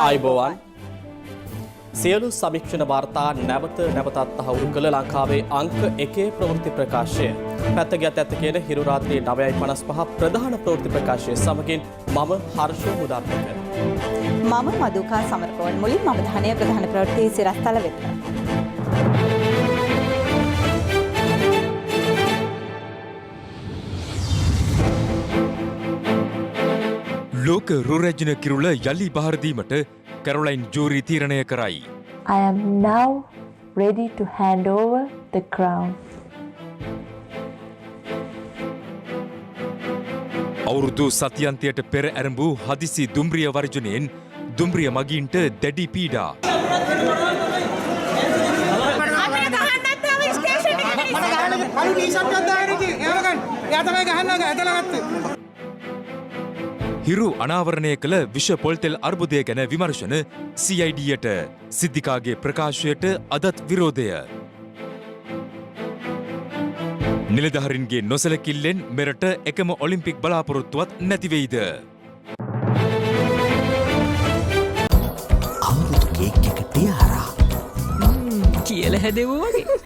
ආයුබෝවන් සියලු සමීක්ෂණ වාර්තා නැවතත් තහවුරු කළ ලංකාවේ අංක 1 ප්‍රවෘත්ති ප්‍රකාශය පැත්තගත් ඇත්ත කියන හිරු රාත්‍රී 9:55 ප්‍රධාන ප්‍රවෘත්ති ප්‍රකාශය සමගින් මම හර්ෂ මුදාපිට මම මදුකා සමරකෝන් මුලින් මම ධානය ප්‍රධාන ප්‍රවෘත්ති සිරස්තල වෙත ලෝක රුරජන කිරුළ යලි බහර දීමට කැරොලයින් ජූරි තීරණය කරයි. I am now ready to hand over the crown. අවුරුදු සතියන්තයට පෙර ඇරඹූ හදිසි දුම්රිය වර්ජනයෙන් දුම්රිය මගීන්ට දැඩි පීඩා. හිරු අනාවරණය කළ විෂ පොල්තෙල් අර්බුදය ගැන විමර්ශන CIDයට සිද්ධිකාගේ ප්‍රකාශයට අදත් විරෝධය. නිලධහරින්ගේ නොසලකිල්ලෙන් මෙරට එකම ඔලිම්පික් බලාපොරොත්තුවත් නැතිවෙයිද. අමුතු කේක් එක තියාරා කියල හැදෙවෝගේ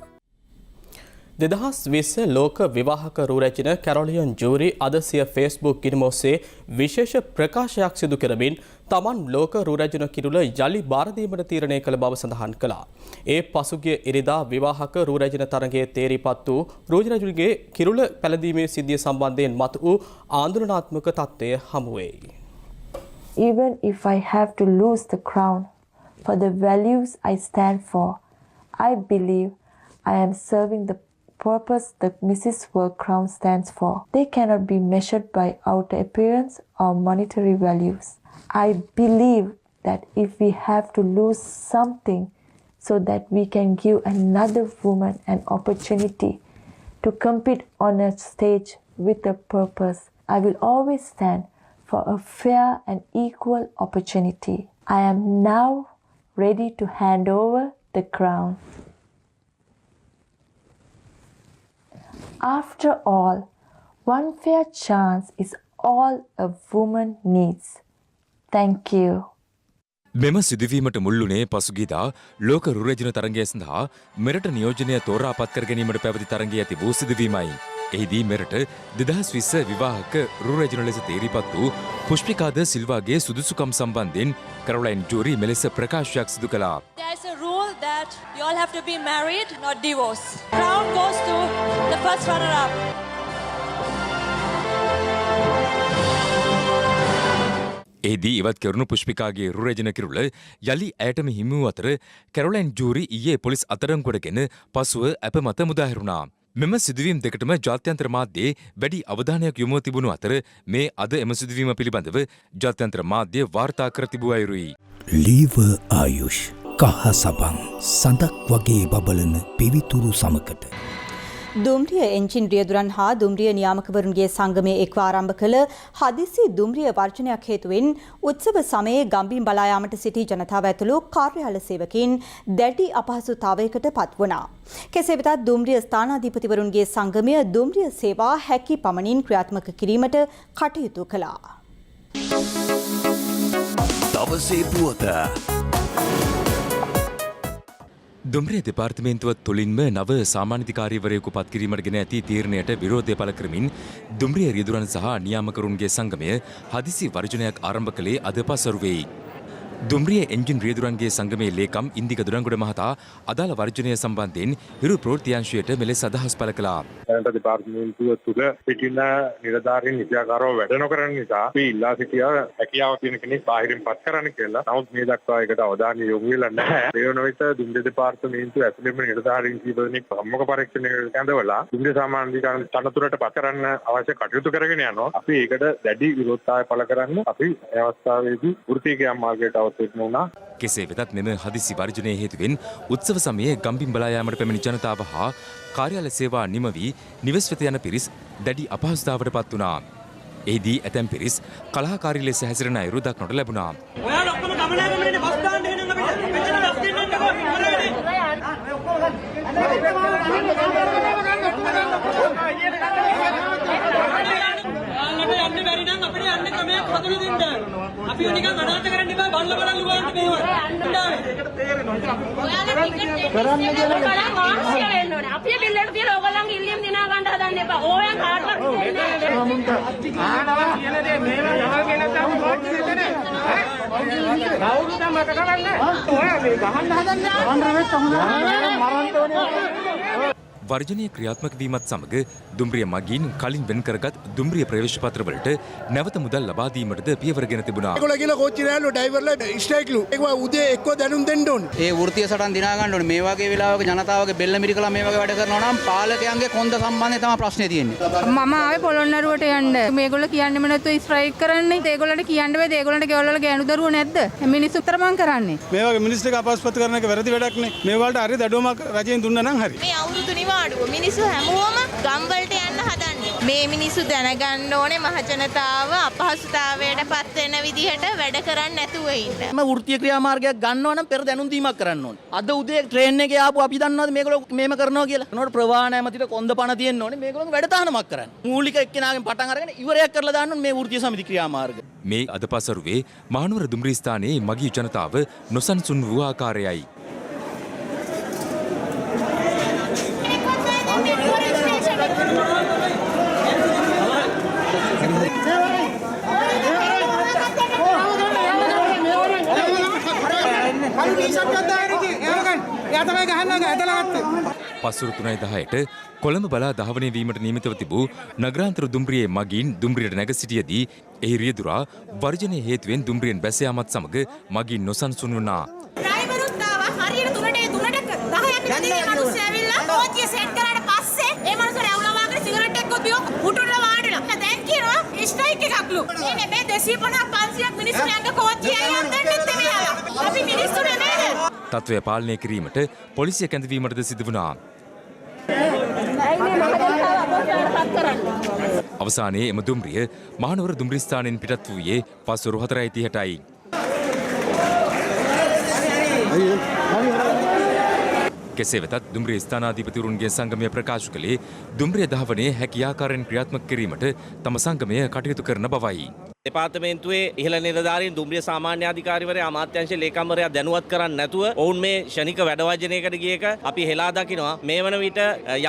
2020 ලෝක විවාහක රුරැජින කැරොලියන් ජූරි අද සිය ෆේස්බුක් ගිණුම ඔස්සේ විශේෂ ප්‍රකාශයක් සිදු කරමින් තමන් ලෝක රුරැජින කිරුළ යලි බාර දීමට තීරණය කළ බව සඳහන් කළා. ඒ පසුගිය ඉරිදා විවාහක රුරැජින තරගයේ තේරීපත් වූ රුරැජිනගේ කිරුළ පැළඳීමේ සිද්ධිය සම්බන්ධයෙන් මතු වූ ආන්දෝලනාත්මක තත්ත්වය හමු වෙයි. Even if I have to lose the crown for the values I stand for, I believe I am serving the purpose the Mrs. World Crown stands for. They cannot be measured by outer appearance or monetary values. I believe that if we have to lose something so that we can give another woman an opportunity to compete on a stage with a purpose, I will always stand for a fair and equal opportunity. I am now ready to hand over the crown. After all, one fair chance is all a woman needs. Thank you. මෙම සිදුවීමට මුල්ලුනේ පසුගියදා ලෝක රුරජන තරගය සඳහා මෙරට නියෝජනය තෝරාපත් කර ගැනීමට පැවති තරගයේ ඇති වූ සිදුවීමයි. එහිදී මෙරට 2020 විවාහක රුරජන ලෙස තේරීපත් වූ පුෂ්පිකාද සිල්වාගේ සුදුසුකම් සම්බන්ධයෙන් කැරොලයින් ජූරි මෙලෙස ප්‍රකාශයක් සිදු කළා. There's a rule that you all have to be married, not divorced. Crown goes to the first runner-up. එහිදී ඉවත් කෙරුණු පුෂ්පිකාගේ රුරජන කිරුළ යලි ඇයටම හිමි වූ අතර කැරොලයින් ජූරි ඊයේ පොලිස් අත්අඩංගුවටගෙන පසුව ඇප මත මුදා හැරුණා. මෙම සිදුවීම් දෙකටම ජාත්‍යන්තර මාධ්‍යයේ වැඩි අවධානයක් යොමුව තිබුණු අතර මේ අද එම සිදුවීම පිළිබඳව ජාත්‍යන්තර මාධ්‍ය වාර්තා කර තිබූ අයුරුයි. ලීවර් ආයුෂ් කහ සබන් සඳක් වගේ බබලන පිවිතුරු සමකට දුම්රිය එන්ජින් රියදුරන් හා දුම්රිය නියාමකවරුන්ගේ සංගමය එක්ව ආරම්භ කළ හදිසි දුම්රිය වර්ජනයක් හේතුවෙන් උත්සව සමයේ ගම්බිම් බලා යාමට සිටි ජනතාව ඇතුළු කාර්යාල සේවකයින් දැඩි අපහසුතාවයකට පත් වුණා. කෙසේ වෙතත් දුම්රිය ස්ථානාධිපතිවරුන්ගේ සංගමය දුම්රිය සේවා හැකි පමණින් ක්‍රියාත්මක කිරීමට කටයුතු කළා. දවසේ පුවත දුම්රිය දෙපාර්තමේන්තුව තුළින්ම නව සාමාන්‍යාධිකාරීවරයෙකු පත් කිරීමට ගෙන ඇති තීරණයට විරෝධය පළ කරමින් දුම්රිය රියදුරන් සහ නියාමකරුන්ගේ සංගමය හදිසි වර්ජනයක් ආරම්භ කළේ අද පසරුවේයි. දුම්රිය එන්ජින් රියදුරන්ගේ සංගමේ ලේකම් ඉන්දික දුරංගොඩ මහතා අදාළ වර්ජනය සම්බන්ධයෙන් හිරු ප්‍රවෘත්තිංශයට මෙලෙස අදහස් පළ කළා. දැනට දෙපාර්තමේන්තුව තුළ සිටින නිලධාරීන් නිත්‍යාකාරව වැඩ නොකරන නිසා අපි ඉල්ලා සිටියා හැකියාව තියෙන කෙනෙක් බාහිරින් පත් කරන්න කියලා. නමුත් මේ දක්වා ඒකට අවධානය යොමු වෙලා නැහැ. ඒ වන විට දුම්රිය දෙපාර්තමේන්තුව ඇතුළේම නිලධාරීන් කීප දෙනෙක් සම්මුඛ පරීක්ෂණයකට කැඳවලා දුම්රිය සාමාන්‍යාධිකාරී තනතුරට පත් කරන්න අවශ්‍ය කටයුතු කරගෙන යනවා. අපි ඒකට දැඩි විරෝධතාවය පළ කරන්න අපි මේ අවස්ථාවේදී වෘත්තීය මාර්ගයට කෙසේ වෙතත් මෙම හදිසි වර්ජනය හේතුවෙන් උත්සව සමයේ ගම්බිම් බලා යාමට පැමිණි ජනතාව හා කාර්යාල සේවා නිම වී නිවෙස් වෙත යන පිරිස් දැඩි අපහසුතාවට පත් වුණා. එහිදී ඇතැම් පිරිස් කලහකාරී ලෙස හැසිරෙන අයුරු දක්නට ලැබුණා. ඔයාලා ඔක්කොම ගමනාගමනේ බස් දාන්න ගෙනන්න අපිට. මෙතන බස් දෙන්න එපා. යන්න බැරි නම් අපිට යන්න ක්‍රමයක් හදලා දෙන්න. අපි නිකන් අනාථ කරන්න එපා. බල්ල බලන්න ගාන්න මේව. අපි බිල්ලට තියලා ඔයගොල්ලන්ගේ ඉල්ලීම් දිනා ගන්න හදන්න එපා. ඕයන් කාටවත් ආනවා කියන දේ මේවා යවල් කියන තාම කෝට්ටු දෙන්නේ ඈ. කවුරුද මට කරන්නේ? ඔය මේ ගහන්න හදන්නේ. වර්ජනීය ක්‍රියාත්මක වීමත් සමග දුම්රිය මගින් කලින් වෙන් කරගත් දුම්රිය ප්‍රවේශ පත්‍රවලට නැවත මුදල් ලබා දීමටද පියවරගෙන තිබුණා. ඒගොල්ලෝ කියලා කෝච්චි රෑල්ලෝ ඩ්‍රයිවර්ලා ස්ට්‍රයික්ලු. ඒවා උදේ එක්ක දැනුම් දෙන්න ඕනේ. ඒ වෘත්තීය සටන් දිනා ගන්න ඕනේ. මේ වගේ වෙලාවක ජනතාවගේ බෙල්ල මිරිකලා මේ වගේ වැඩ කරනවා නම් පාලකයන්ගේ කොන්ද සම්බන්ධයෙන් තමයි ප්‍රශ්නේ තියෙන්නේ. මම ආවේ පොළොන්නරුවට යන්න. මේගොල්ලෝ කියන්නෙම නැතුව ස්ට්‍රයික් කරන්නේ. ඒගොල්ලන්ට කියන්න බෑ. ඒගොල්ලන්ට ගෙවල් වල ගෑනු දරුවෝ නැද්ද? මිනිස්සු උත්තර මං කරන්නේ. මේ වගේ මිනිස්සු ටික අපස්පත් කරන එක වැරදි වැඩක් නේ. මේ වලට හරි දඩුවමක් රජයෙන් දුන්නා නම් හරි. මේ අවුරුදු නිවාඩුව මිනිස්සු හැමෝම ගම් වලට යන්න හදන්නේ. මේ මිනිස්සු දැනගන්න ඕනේ මහ ජනතාව අපහසුතාවයට පත් වෙන විදිහට වැඩ කරන්නේ නැතුව ඉන්න. මම වෘත්තීය ක්‍රියාමාර්ගයක් ගන්නවා නම් පෙර දැනුම් දීමක් කරන්න ඕනේ. අද උදේ ට්‍රේන් එකේ ආපු අපි දන්නවද මේගොල්ලෝ මේම කරනවා කියලා? නෝට ප්‍රවාහන ඇමතිට කොන්ද පණ තියෙන්න ඕනේ. මේගොල්ලෝ වැඩ තහනමක් කරන්න. මූලික එක්කෙනාගෙන් පටන් අරගෙන ඉවරයක් කරලා දාන්න ඕනේ මේ වෘත්තීය සමිති ක්‍රියාමාර්ග. මේ අදපසරුවේ මහනුවර දුම්රිය ස්ථානයේ මගී ජනතාව නොසන්සුන් වූ ආකාරයයි. පසුරු 3:10ට කොළඹ බලා දහවනය වීමට නියමිතව තිබූ නගරාන්තර දුම්රියේ මගින් දුම්රියට නැග සිටියදී එහි රියදුරා වර්ජනය හේතුවෙන් දුම්රියෙන් බැස යාමත් සමග මගින් නොසන්සුන් වුණා. ඩ්‍රයිවරුත් ආවා හරියට 10ට 10ක් විතර මිනිස්සු ඇවිල්ලා කෝච්චිය සෙට් කරාට පස්සේ ඒ මිනිස්සු රැවුලා වාගෙන සිගරට් එකක් බියෝ හුටුරල වාඩිලා. දැන් කියනවා ස්ට්‍රයික් එකක්ලු. මේ 250 500ක් මිනිස්සු යන්න කෝච්චියයි යන්නත් නෙමෙයි. අපි මිනිස්සු නෙමෙයිද? තත්ත්වය පාලනය කිරීමට පොලිසිය කැඳවීමටද සිදු වුණා. අවසානයේ එම දුම්රිය මහනුවර දුම්රිය ස්ථානයෙන් පිටත් වූයේ පස්වරු 4:30ටයි. කෙසේ වෙතත් දුම්රිය ස්ථානාධිපතිවරුන්ගේ සංගමය ප්‍රකාශ කළේ දුම්රිය දහවනයේ හැකි ආකාරයෙන් ක්‍රියාත්මක කිරීමට තම සංගමය කටයුතු කරන බවයි. දෙපාර්තමේන්තුවේ ඉහළ නිලධාරීන් දුම්රිය සාමාන්‍ය අධිකාරිවරයා අමාත්‍යාංශ ලේකම්වරයා දැනුවත් කරන්නේ නැතුව ඔවුන් මේ ෂණික වැඩවර්ජනයකට ගිය එක අපි හෙලා දකිනවා. මේ වන විට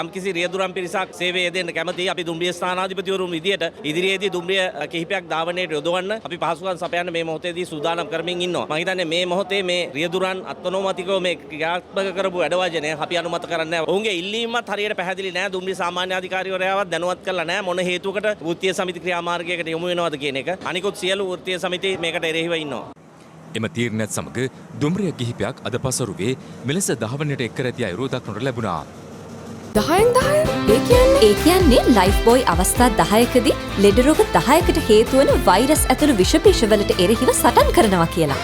යම්කිසි රියදුරන් පිරිසක් සේවය යෙදෙන්න කැමතියි. අපි දුම්රිය ස්ථානාධිපතිවරුන් විදියට ඉදිරියේදී දුම්රිය කිහිපයක් ධාවනයට යොදවන්න අපි පහසුකම් සපයන්න මේ මොහොතේදී සූදානම් කරමින් ඉන්නවා. මම හිතන්නේ මේ මොහොතේ මේ රියදුරන් අත්නෝමතිකව මේ ක්‍රියාත්මක කරපු වැඩවර්ජනය අපි අනුමත කරන්නේ නැහැ. ඔවුන්ගේ ඉල්ලීමත් හරියට පැහැදිලි නැහැ. දුම්රිය සාමාන්‍ය අධිකාරිවරයාවත් දැනුවත් කරලා නැහැ මොන හේතුවකට වෘත්තීය සමිති ක්‍රියාමාර්ගයකට යොමු වෙනවද කියන එක. අනිකුත් සියලු වෘත්තීය සමිති මේකට එරෙහිව ඉන්නවා. එම තීරණයත් සමග දුම්රිය කිහිපයක් අද පසරුවේ මෙලෙස දහවනයට එක් කර ඇති අයුරු දක්නට ලැබුණා. 10 ඒ කියන්නේ ලයිෆ් බෝයි අවස්ථා 10කදී ලෙඩ රෝග 10කට හේතු වන වෛරස් ඇතුළු විෂ බීජවලට එරෙහිව සටන් කරනවා කියලා.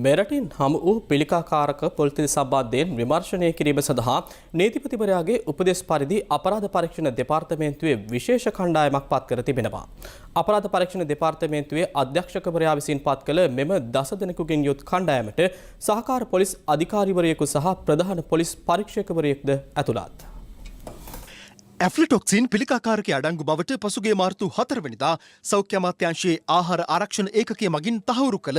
මෙරටින් හමු වූ පිළිකාකාරක පොලිතිල් සම්බන්ධයෙන් විමර්ශනය කිරීම සඳහා නීතිපතිවරයාගේ උපදෙස් පරිදි අපරාධ පරීක්ෂණ දෙපාර්තමේන්තුවේ විශේෂ කණ්ඩායමක් පත් කර තිබෙනවා. අපරාධ පරීක්ෂණ දෙපාර්තමේන්තුවේ අධ්‍යක්ෂකවරයා විසින් පත් කළ මෙම 10 දෙනෙකුගෙන් යුත් කණ්ඩායමට සහකාර පොලිස් අධිකාරිවරයෙකු සහ ප්‍රධාන පොලිස් පරීක්ෂකවරයෙක්ද ඇතුළත්. ඇෆ්ලටොක්සින් පිළිකාකාරකයේ අඩංගු බවට පසුගිය මාර්තු 4 වෙනිදා සෞඛ්‍ය අමාත්‍යාංශයේ ආහාර ආරක්ෂණ ඒකකයේ මගින් තහවුරු කළ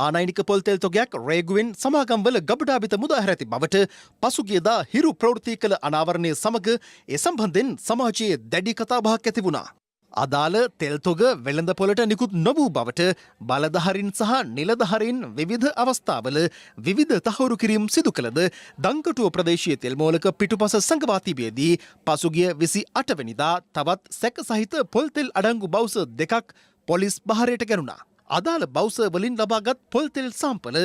ආනයනික පොල් තෙල් තොගයක් රේගුවෙන් සමාගම්වල ගබඩාබිත මුදා හැර ඇති බවට පසුගියදා හිරු ප්‍රවෘත්ති කළ අනාවරණය සමග ඒ සම්බන්ධයෙන් සමාජයේ දැඩි කතාබහක් ඇති වුණා. අදාළ තෙල්තොග වෙළඳ පොලට නිකුත් නොවූ බවට බලධහරින් සහ නිලධහරින් විවිධ අවස්ථාවල විවිධ තහවුරු කිරීම් සිදු කළද දංකටුව ප්‍රදේශීය තෙල්මෝලක පිටුපස සංගවා තිබියදී පසුගිය 28 වෙනිදා තවත් සැක සහිත පොල් තෙල් අඩංගු බවුස දෙකක් පොලිස් බහරයට ගැනුණා. අදාළ බවුස වලින් ලබාගත් පොල් තෙල් සාම්පල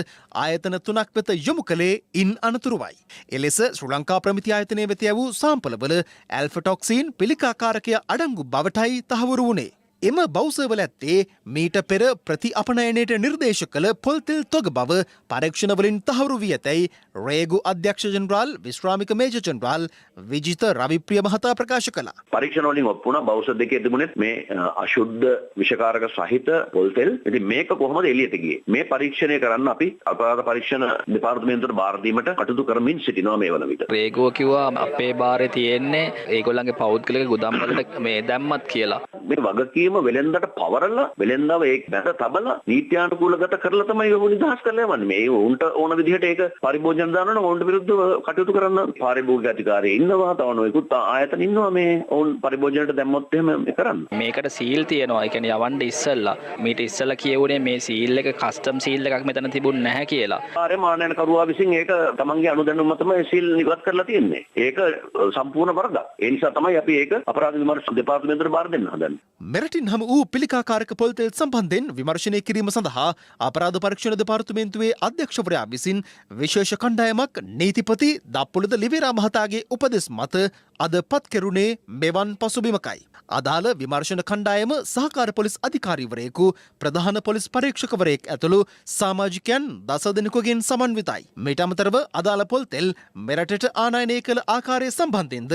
ආයතන 3ක් වෙත යොමු කළේ ඉන් අනතුරුවයි. එලෙස ශ්‍රී ලංකා ප්‍රමිති ආයතනය වෙත යවූ සාම්පලවල ඇල්ෆටොක්සින් පිළිකාකාරකය අඩංගු බවටයි තහවුරු වුණේ. එම බවුසවල ඇත්තේ මීට පෙර ප්‍රති අපනයනයට නිර්දේශ කළ පොල් තෙල් තොග බව පරීක්ෂණවලින් තහවුරු වී ඇතැයි රේගු අධ්‍යක්ෂ ජෙනරාල් විශ්‍රාමික මේජර් ජෙනරාල් විජිත රවිප්‍රිය මහතා ප්‍රකාශ කළා. පරීක්ෂණ වලින් ඔප්පු වුණා බවුස දෙකේ තිබුණෙත් මේ අශුද්ධ විෂකාරක සහිත පොල් තෙල්. ඉතින් මේක කොහොමද එළියට ගියේ? මේ පරීක්ෂණය කරන්න අපි අපරාධ පරීක්ෂණ දෙපාර්තමේන්තුවට බාර දීමට කටයුතු කරමින් සිටිනවා මේ වන විට. රේගුව කිව්වා අපේ බාරේ තියෙන්නේ ඒගොල්ලන්ගේ පෞද්ගලික ගුදාම් වලට මේ දැම්මත් කියලා. මේ වගකීම වෙලෙන්දට පවරලා වෙලෙන්දව ඒක බැඳ තබලා නීත්‍යානුකූලගත කරලා තමයි ඔහු නිදහස් කරලා යවන්නේ. මේ උන්ට ඕන විදිහට ඒක පරිභෝජන දානවනම් ඔවුන්ට විරුද්ධව කටයුතු කරන්න පාරිභෝගික අධිකාරිය ඉන්නවා. තව නොයෙකුත් ආයතන ඉන්නවා මේ ඔවුන් පරිභෝජනයට දැම්මොත් එහෙම කරන්න. මේකට සීල් තියෙනවා. ඒ කියන්නේ යවන්න ඉස්සෙල්ලා මීට ඉස්සෙල්ලා කියවුනේ මේ සීල් එක කස්ටම් සීල් එකක් මෙතන තිබුණ නැහැ කියලා. ආරේ මානයන කරුවා විසින් ඒක තමන්ගේ අනුදැනුම තමයි සීල් නිකුත් කරලා තියෙන්නේ. ඒක සම්පූර්ණ වරදක්. ඒ නිසා තමයි අපි ඒක අපරාධ විමර්ශන දෙපාර්තමේන්තුවට බාර දෙන්න හදන්නේ. මෙරටින් හමු වූ පිළිකාකාරක පොල්තෙල් සම්බන්ධයෙන් විමර්ශනය කිරීම සඳහා අපරාධ පරීක්ෂණ දෙපාර්තමේන්තුවේ අධ්‍යක්ෂවරයා විසින් විශේෂ කණ්ඩායමක් නීතිපති දප්පුලද ලිවේරා මහතාගේ උපදෙස් මත අද පත් කෙරුණේ මෙවන් පසුබිමකයි. අදාළ විමර්ශන කණ්ඩායම සහකාර පොලිස් අධිකාරීවරයෙකු ප්‍රධාන පොලිස් පරීක්ෂකවරයෙක් ඇතුළු සමාජිකයන් දස දෙනෙකුගෙන් සමන්විතයි. මීට අමතරව අදාළ පොල්තෙල් මෙරටට ආනයනය කළ ආකාරය සම්බන්ධයෙන්ද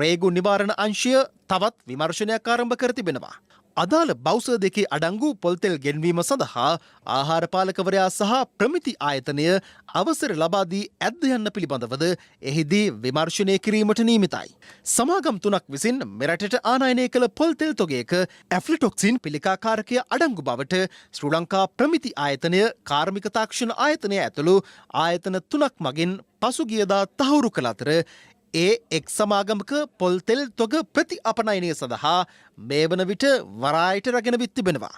රේගු නිවාරණ අංශය තවත් විමර්ශනයක් ආරම්භ කර තිබෙනවා. අදාළ බෞස දෙකේ අඩංගු පොල්තෙල් ගෙන්වීම සඳහා ආහාර පාලකවරයා සහ ප්‍රමිති ආයතනය අවසර ලබා දී ඇද්ද යන්න පිළිබඳවද එහිදී විමර්ශනය කිරීමට නියමිතයි. සමාගම් තුනක් විසින් මෙරටට ආනයනය කළ පොල්තෙල් තොගයක ඇෆ්ලටොක්සින් පිළිකාකාරකය අඩංගු බවට ශ්‍රී ලංකා ප්‍රමිති ආයතනය කාර්මික තාක්ෂණ ආයතනය ඇතුළු ආයතන තුනක් මගින් පසුගියදා තහවුරු කළ අතර එක් සමාගමක පොල්තෙල් තොග ප්‍රති අපනයනය සඳහා මේ වන විට වරායට රැගෙන විත් තිබෙනවා.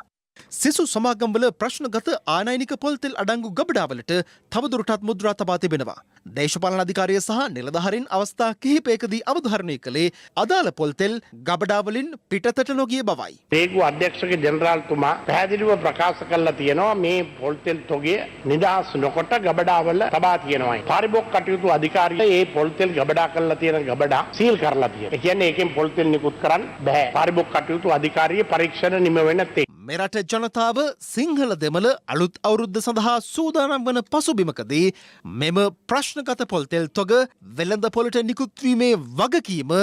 සිසු සමාගම්වල ප්‍රශ්නගත ආනයනික පොල්තෙල් අඩංගු ගබඩාවලට තවදුරටත් මුද්‍රා තබා තිබෙනවා. දේශපාලන අධිකාරිය සහ නිලධාරීන් අවස්ථා කිහිපයකදී අවධාරණය කළේ අදාළ පොල්තෙල් ගබඩාවලින් පිටතට නොගිය බවයි. රේගු අධ්‍යක්ෂක ජෙනරාල්තුමා පැහැදිලිව ප්‍රකාශ කරලා තියෙනවා මේ පොල්තෙල් තොගය නිදහස් නොකොට ගබඩාවල තබා තියෙනවා. පාරිභෝගික කටයුතු අධිකාරිය මේ පොල්තෙල් ගබඩා කරලා තියෙන ගබඩා සීල් කරලා තියෙනවා. ඒ කියන්නේ ඒකෙන් පොල්තෙල් නිකුත් කරන්න බෑ. පාරිභෝගික කටයුතු අධිකාරිය පරීක්ෂණ නිම වෙන තේ. මෙරට ජනතාව සිංහල දෙමළ අලුත් අවුරුද්ද සඳහා සූදානම් වන පසුබිමකදී මෙම ප්‍රශ්නගත පොල්තෙල් තොග වෙළඳ පොලට නිකුත්වීමේ වගකීම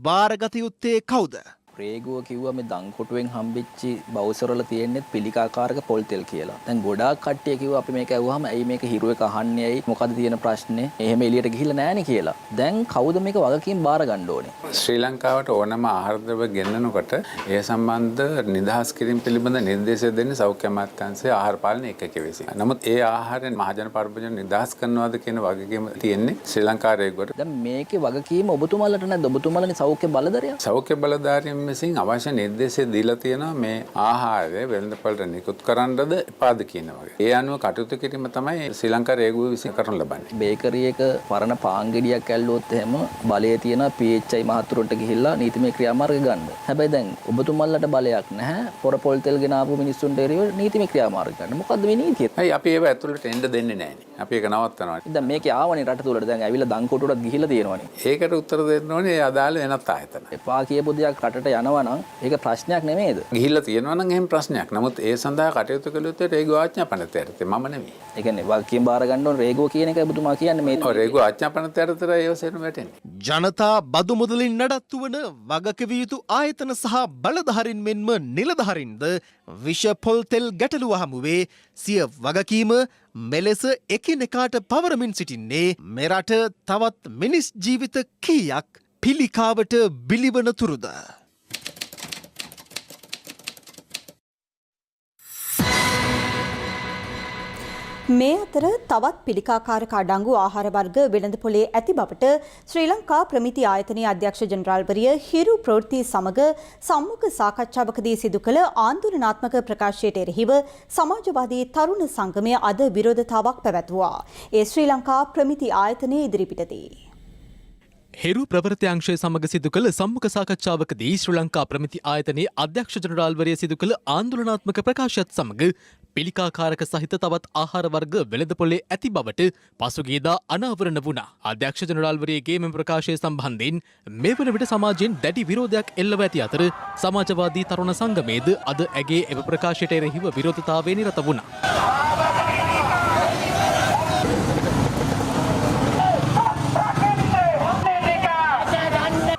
භාරගත යුත්තේ කවුද? රේගුව කිව්වා මේ දංකොටුවෙන් හම්බෙච්චි බවුසරවල තියෙන්නේ පිළිකාකාරක පොල්තෙල් කියලා. දැන් ගොඩාක් කට්ටිය කිව්වා අපි මේක ඇහුවාම ඇයි මේක හිරු එක අහන්නේ ඇයි මොකද තියෙන ප්‍රශ්නේ? එහෙම එළියට ගිහිල්ලා නැහනේ කියලා. දැන් කවුද මේක වගකීම් බාර ගන්න ඕනේ? ශ්‍රී ලංකාවට ඕනම ආහාර ද්‍රව්‍ය ගෙන්නනකොට ඒ සම්බන්ධ නිදහස් කිරීම පිළිබඳ නිර්දේශය දෙන්නේ සෞඛ්‍ය අමාත්‍යාංශයේ ආහාර පාලන ඒකකයේ විසින්. නමුත් ඒ ආහාරයෙන් මහජන පරිභෝජන නිදහස් කරනවාද කියන වගකීම තියෙන්නේ ශ්‍රී ලංකා රේගුවට. දැන් මේකේ වගකීම ඔබතුමාලට නැද්ද? ඔබතුමාලනේ සෞඛ්‍ය බලධරයා. සෞඛ්‍ය බලධාරීන් විසින් අවශ්‍ය නිර්දේශය දීලා තියෙනවා මේ ආහාරය වෙළඳපළට නිකුත් කරන්නද එපාද කියන වගේ. ඒ අනුව කටයුතු කිරීම තමයි ශ්‍රී ලංකා රේගුව විසින් කරනු ලබන්නේ. බේකරි එක පරණ පාන් ගෙඩියක් ඇල්ලුවොත් එහෙම බලය තියෙන PHI මහතුරුන්ට ගිහිල්ලා නීතිමය ක්‍රියාමාර්ග ගන්න. හැබැයි දැන් ඔබතුමාලට බලයක් නැහැ. පොරපොල් තෙල් ගෙන ආපු මිනිස්සුන්ට එරෙහිව නීතිමය ක්‍රියාමාර්ග ගන්න. මොකද්ද මේ නීතිය? ඇයි අපි ඒව ඇතුළට එන්න දෙන්නේ නැහනේ. අපි ඒක නවත්තනවා. දැන් මේකේ ආවනේ රට තුලට දැන් ඇවිල්ලා දංකොටුවටත් ගිහිල්ලා තියෙනවනේ. ඒකට උත්තර දෙන්න ඕනේ ඒ අදාළ වෙනත් ආයතන. එපා කියපු දෙයක් රටට යනවා නම් ඒක ප්‍රශ්නයක් නෙමෙයිද? ගිහිල්ලා තියෙනවා නම් එහෙම ප්‍රශ්නයක්. නමුත් ඒ සඳහා කටයුතු කළ යුත්තේ රේගුව ආඥාපනත යටතේ මම නෙමෙයි. ඒ කියන්නේ වගකීම් බාර ගන්න ඕන රේගුව කියන එකයි ඔබතුමා කියන්නේ මේ. ඔව් රේගුව ආඥාපනත යටතේ ඒව සේරම වැටෙන්නේ. ජනතා බදු මුදලින් නඩත්තු වන වගකිව යුතු ආයතන සහ බලධාරීන් මෙන්ම නිලධාරීන්ද විෂ පොල්තෙල් ගැටලුව හමුවේ සිය වගකීම මෙලෙස එකිනෙකාට පවරමින් සිටින්නේ මෙරට තවත් මිනිස් ජීවිත කීයක් පිළිකාවට බිලිවන තුරුද? මේ අතර තවත් පිළිකාකාරක අඩංගු ආහාර වර්ග වෙළඳපොලේ ඇති බවට ශ්‍රී ලංකා ප්‍රමිති ආයතනයේ අධ්‍යක්ෂ ජෙනරාල්වරිය හිරු ප්‍රවෘත්ති සමග සම්මුඛ සාකච්ඡාවකදී සිදු කළ ආන්දෝලනාත්මක ප්‍රකාශයට එරෙහිව සමාජවාදී තරුණ සංගමය අද විරෝධතාවක් පැවැත්වුවා. ඒ ශ්‍රී ලංකා ප්‍රමිති ආයතනයේ ඉදිරිපිටදී හිරු ප්‍රවෘත්ති සමග සිදු කළ සම්මුඛ සාකච්ඡාවකදී ශ්‍රී ලංකා ප්‍රමිති ආයතනයේ අධ්‍යක්ෂ ජනරාල්වරිය සිදු කළ ආන්දෝලනාත්මක ප්‍රකාශයත් සමග පිළිකාකාරක සහිත තවත් ආහාර වර්ග වෙළඳපොලේ ඇති බවට පසුගියදා අනාවරණ වුණා. අධ්‍යක්ෂ ජනරාල්වරියගේ මෙම ප්‍රකාශය සම්බන්ධයෙන් මේ වන විට සමාජයෙන් දැඩි විරෝධයක් එල්ලව ඇති අතර සමාජවාදී තරුණ සංගමයේද අද ඇගේ එම ප්‍රකාශයට එරෙහිව විරෝධතාවයේ නිරත වුණා.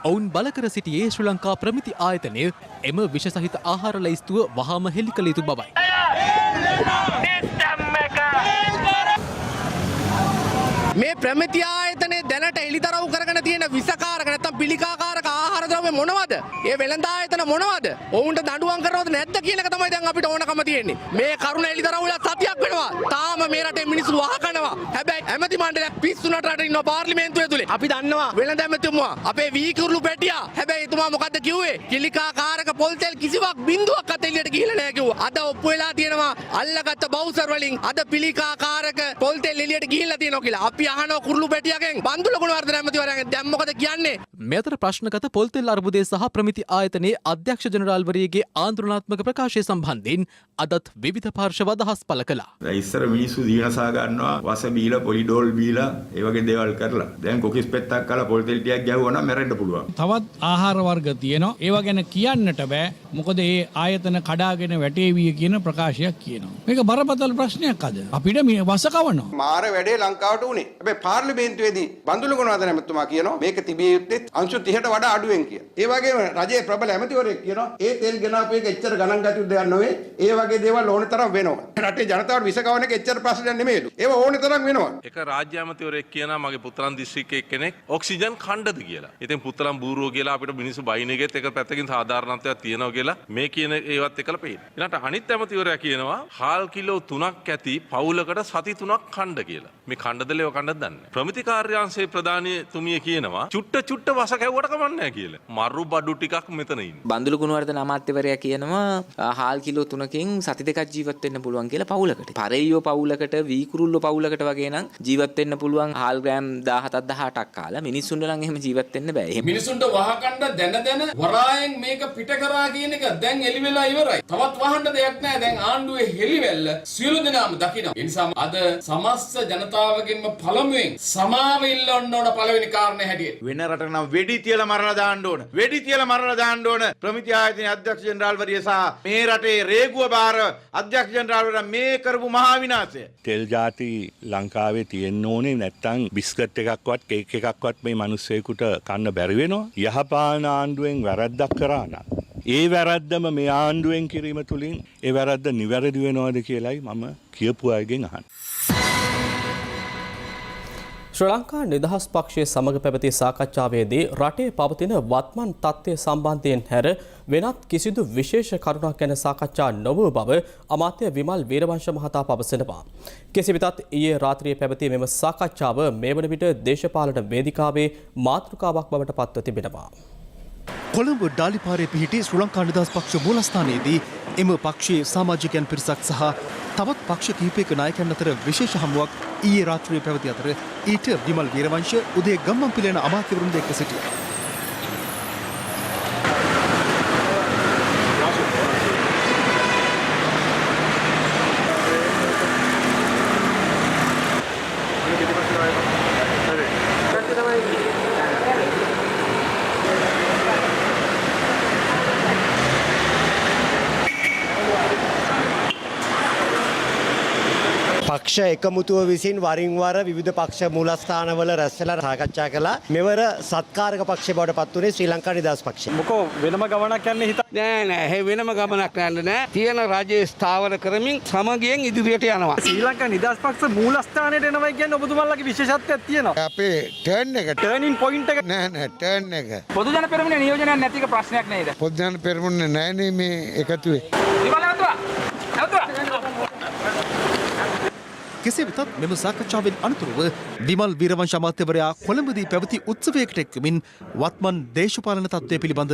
ඔවුන් බලකර සිටියේ ශ්‍රී ලංකා ප්‍රමිති ආයතනය එම විෂ සහිත ආහාර ලැයිස්තුව වහාම හෙළි කළ යුතු බවයි. මේ ප්‍රමිති ආයතනයේ දැනට එළිදරව් කරගෙන තියෙන විසකාරක නැත්නම් පිළිකාකාරක ආහාර ද්‍රව්‍ය මොනවද? ඒ වෙළඳ ආයතන මොනවද? ඔවුන්ට දඬුවම් කරනවද නැද්ද කියන එක තමයි දැන් අපිට ඕනකම තියෙන්නේ. මේ කරුණ එළිදරව් වෙලා සතියක් වෙනවා. තාම මේ රටේ මිනිස්සු වහකනවා. හැබැයි ඇමති මණ්ඩලයක් පිස්සුනට රට ඉන්නවා පාර්ලිමේන්තුවේ තුලේ. අපි දන්නවා වෙළඳ ඇමතිතුමා අපේ වීකුරුළු පැටියා. හැබැයි එතුමා මොකද්ද කිව්වේ? කිලිකා කාරක පොල් තෙල් කිසිවක් බින්දුවක් අත එළියට ගිහිල්ලා නැහැ කිව්වා. අද ඔප්පු වෙලා තියෙනවා අල්ලගත්ත බවුසර් වලින් අද පිලිකා කාරක පොල් තෙල් එළියට ගිහිල්ලා තියෙනවා කියලා. අපි අහනවා කුරුළු පැටියාගෙන් බන්දුල ගුණවර්ධන ඇමතිවරයාගෙන් දැන් මොකද කියන්නේ? මෙතර ප්‍රශ්නගත පොල්තෙල් අර්බුදය සහ ප්‍රමිති ආයතනයේ අධ්‍යක්ෂ ජනරාල්වරයාගේ ආන්දෝලනාත්මක ප්‍රකාශය සම්බන්ධයෙන් අදත් විවිධ පාර්ශව අදහස් පළ කළා. ඉස්සර මිනිස්සු දීනසා ගන්නවා වස බීලා පොලිඩෝල් බීලා ඒ වගේ දේවල් කරලා. දැන් කොකිස් පෙත්තක් කාලා පොල්තෙල් ටිකක් ගැහුවා නම් මැරෙන්න පුළුවන්. තවත් ආහාර වර්ග තියෙනවා. ඒවා ගැන කියන්නට බෑ. මොකද ඒ ආයතන කඩාගෙන වැටේවිය කියන ප්‍රකාශයක් කියනවා. මේක බරපතල ප්‍රශ්නයක් අද. අපිට මේ වස කවනවා. මාර වැඩේ ලංකාවට උනේ. හැබැයි පාර්ලිමේන්තුවේදී බන්දුල ගුණවර්ධන ඇමතුමා කියනවා මේක තිබිය යුත්තේ අංශු 30ට වඩා අඩුවෙන් කියලා. ඒ වගේම රජයේ ප්‍රබල ඇමතිවරයෙක් කියනවා ඒ තෙල් ගෙනාපු එක එච්චර ගණන් ගත යුතු දෙයක් නෙවෙයි. ඒ වගේ දේවල් ඕන තරම් වෙනවා. රටේ ජනතාවට විස කවන එක එච්චර ප්‍රශ්නයක් නෙමෙයිලු. ඒව ඕන තරම් වෙනවා. එක රාජ්‍ය ඇමතිවරයෙක් කියනවා මගේ පුත්‍රන් දිස්ත්‍රික්කයේ කෙනෙක් ඔක්සිජන් ඛණ්ඩද කියලා. ඉතින් පුත්‍රන් බූරුව කියලා අපිට මිනිස්සු බයින එකෙත් එක පැත්තකින් සාධාරණත්වයක් තියෙනවා කියලා මේ කියන ඒවත් එකලා පේන. ඊළඟට අනිත් ඇමතිවරයා කියනවා හාල් කිලෝ 3ක් ඇති පවුලකට සති 3ක් ඛණ්ඩ කියලා. මේ ඛණ්ඩදලේව ඛණ්ඩද දන්නේ. ප්‍රමිති කාර්යාංශයේ ප්‍රධානීතුමිය කියනවා චුට්ට වස කැවුවට කමක් නැහැ කියලා. මරු බඩු ටිකක් මෙතන ඉන්නේ. බන්දුල ගුණවර්ධන අමාත්‍යවරයා කියනවා හාල් කිලෝ 3කින් සති දෙකක් ජීවත් වෙන්න පුළුවන් කියලා පවුලකට. පරෙයියෝ පවුලකට වීකුරුල්ලෝ පවුලකට වගේ නම් ජීවත් වෙන්න පුළුවන් හාල් ග්‍රෑම් 17ක් 18ක් කාලා මිනිස්සුන්ට නම් එහෙම ජීවත් වෙන්න බෑ. එහෙම මිනිස්සුන්ට වහකණ්ඩ දැන වරායෙන් මේක පිට කරා කියන එක දැන් එලි වෙලා ඉවරයි. තවත් වහන්න දෙයක් නැහැ. දැන් ආණ්ඩුවේ හෙලිවැල්ල සියලු දෙනාම දකිනවා. ඒ නිසා අද සමස්ත ජනතාවගෙන්ම පළමුවෙන් සමාව ඉල්ලන්න ඕන පළවෙනි කාරණේ හැටියට. වෙන රටක නම් වෙඩි තියලා මරලා දාන්න ඕන. වෙඩි තියලා මරලා දාන්න ඕන. ප්‍රමිති ආයතනයේ අධ්‍යක්ෂ ජනරාල්වරිය සහ මේ රටේ රේගුව බාර අධ්‍යක්ෂ ජනරාල්වරිය මේ කරපු මහා විනාශය. තෙල් ಜಾති ලංකාවේ තියෙන්න ඕනේ නැත්තම් බිස්කට් එකක්වත් කේක් එකක්වත් මේ මිනිස්සෙකුට කන්න බැරි වෙනවා. යහපාලන ආණ්ඩුවෙන් වැරද්දක් කරා නම් ඒ වැරද්දම මේ ආණ්ඩුවෙන් කිරීම තුලින් ඒ වැරද්ද නිවැරදි වෙනවද කියලායි මම කියපු අයගෙන් අහන්නේ. ශ්‍රී ලංකා නිදහස් පක්ෂයේ සමග පැවති සාකච්ඡාවේදී රටේ පවතින වත්මන් තත්ත්වය සම්බන්ධයෙන් හැර වෙනත් කිසිදු විශේෂ කරුණක් ගැන සාකච්ඡා නොවූ බව අමාත්‍ය විමල් වීරවංශ මහතා පවසනවා. කෙසේ වෙතත් ඊයේ රාත්‍රියේ පැවති මෙම සාකච්ඡාව මේ වන විට දේශපාලන වේදිකාවේ මාතෘකාවක් බවට පත්ව තිබෙනවා. කොළඹ ඩාලිපාරේ පිහිටි ශ්‍රී ලංකා නිදහස් පක්ෂ මූලස්ථානයේදී එම පක්ෂයේ සමාජිකයන් පිරිසක් සහ තවත් පක්ෂ කිහිපයක නායකයන් අතර විශේෂ හමුවක් ඊයේ රාත්‍රියේ පැවති අතර ඊට විමල් වීරවංශ උදේ ගම්මන්පිල යන අමාත්‍යවරුන් එක්ව සිටියා. පක්ෂ එකමුතුව විසින් වරින් වර විවිධ පක්ෂ මූලස්ථානවල රැස් වෙලා සාකච්ඡා කළා. මෙවර සත්කාරක පක්ෂය බවට පත් වුණේ ශ්‍රී ලංකා නිදහස් පක්ෂය. මොකෝ වෙනම ගමනක් යන්නේ හිත නෑ වෙනම ගමනක් යන්නේ නෑ. තියෙන රජයේ ස්ථාවර කරමින් සමගියෙන් ඉදිරියට යනවා. ශ්‍රී ලංකා නිදහස් පක්ෂ මූලස්ථානයට එනවා කියන්නේ ඔබතුමාලගේ විශේෂත්වයක් තියෙනවා. අපේ ටර්න් එක ටර්නින් පොයින්ට් එක නෑ ටර්න් එක. පොදු ජන පෙරමුණේ නියෝජනයක් නැතික ප්‍රශ්නයක් නේද? පොදු ජන පෙරමුණේ නෑනේ මේ එකතුවේ. කෙසේ වෙතත් මෙම සාකච්ඡාවෙන් අනතුරුව විමල් වීරවංශ අමාත්‍යවරයා කොළඹදී පැවති උත්සවයකට එක්වමින් වත්මන් දේශපාලන තත්ත්වය පිළිබඳ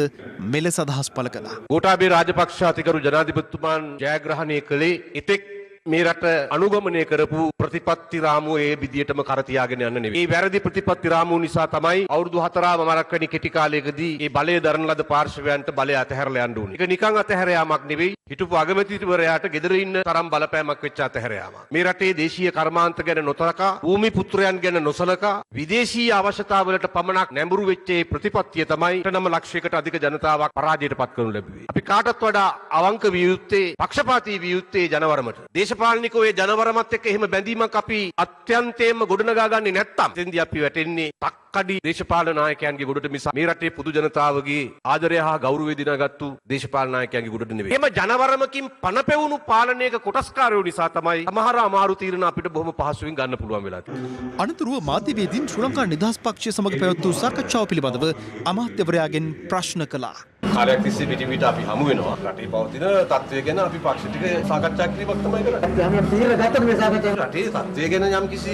මෙලෙස අදහස් පළ කළා. ගෝඨාභය රාජපක්ෂ අතිගරු ජනාධිපතිතුමාන් ජයග්‍රහණය කළේ එතෙක් මේ රට අනුගමනය කරපු ප්‍රතිපත්ති රාමුව ඒ විදියටම කර තියාගෙන යන්න නෙවෙයි. මේ වැරදි ප්‍රතිපත්ති රාමුව නිසා තමයි අවුරුදු 4මාරක් වැනි කෙටි කාලයකදී මේ බලය දරන ලද පාර්ශවයන්ට බලය අතහැරලා යන්න උනේ. ඒක නිකන් අතහැර යාමක් නෙවෙයි. හිටපු අගමැතිවරයාට ගෙදර ඉන්න තරම් බලපෑමක් වෙච්ච අතහැර යාමක්. මේ රටේ දේශීය කර්මාන්ත ගැන නොතලකා, භූමි පුත්‍රයන් ගැන නොසලකා, විදේශීය අවශ්‍යතාවලට පමණක් නැඹුරු වෙච්ච මේ ප්‍රතිපත්තිය තමයි 9 ලක්ෂයකට අධික ජනතාවක් පරාජයට පත් කරනු ලැබුවේ. අපි කාටත් වඩා අවංක විය යුත්තේ, පක්ෂපාතී විය යුත්තේ ජනවරමට. දේශපාලනිකව ඒ ජනවරමත් එක්ක එහෙම බැඳීමක් අපි අත්‍යන්තයෙන්ම ගොඩනගා ගන්නේ නැත්තම් එතෙන්දී අපි වැටෙන්නේ තක්කඩි දේශපාලන නායකයන්ගේ ගොඩට මිස මේ රටේ පොදු ජනතාවගේ ආදරය හා ගෞරවය දිනාගත්තු දේශපාලන නායකයන්ගේ ගොඩට නෙවෙයි. එහෙම ජනවරමකින් පනපෙවුණු පාලනයක කොටස්කාරයෝ නිසා තමයි සමහර අමාරු තීරණ අපිට බොහොම පහසුවෙන් ගන්න පුළුවන් වෙලා තියෙන්නේ. අනතුරුව මාධ්‍යවේදීන් ශ්‍රී ලංකා නිදහස් පක්ෂය සමග පැවැත් වූ සාකච්ඡාව පිළිබඳව අමාත්‍යවරයාගෙන් ප්‍රශ්න කළා. කාර්යයක් තිස්සේ පිටින් පිට අපි හමු වෙනවා. රටේ පවතින තත්ත්වය ගැන අපි පක්ෂ ටික සාකච්ඡා කිරීමක් තමයි කරන්නේ. අපි තීරණ ගත්තද මේ සාකච්ඡාව? රටේ තත්ත්වය ගැන යම් කිසි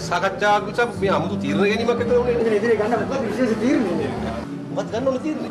සාකච්ඡාවක් නිසා මේ 아무තු තීරණ ගැනීමක් එකතු වෙන්නේ නැහැ. ඉතින් ගන්න මොකද විශේෂ තීරණය? මොකද ගන්න ඕන තීරණය?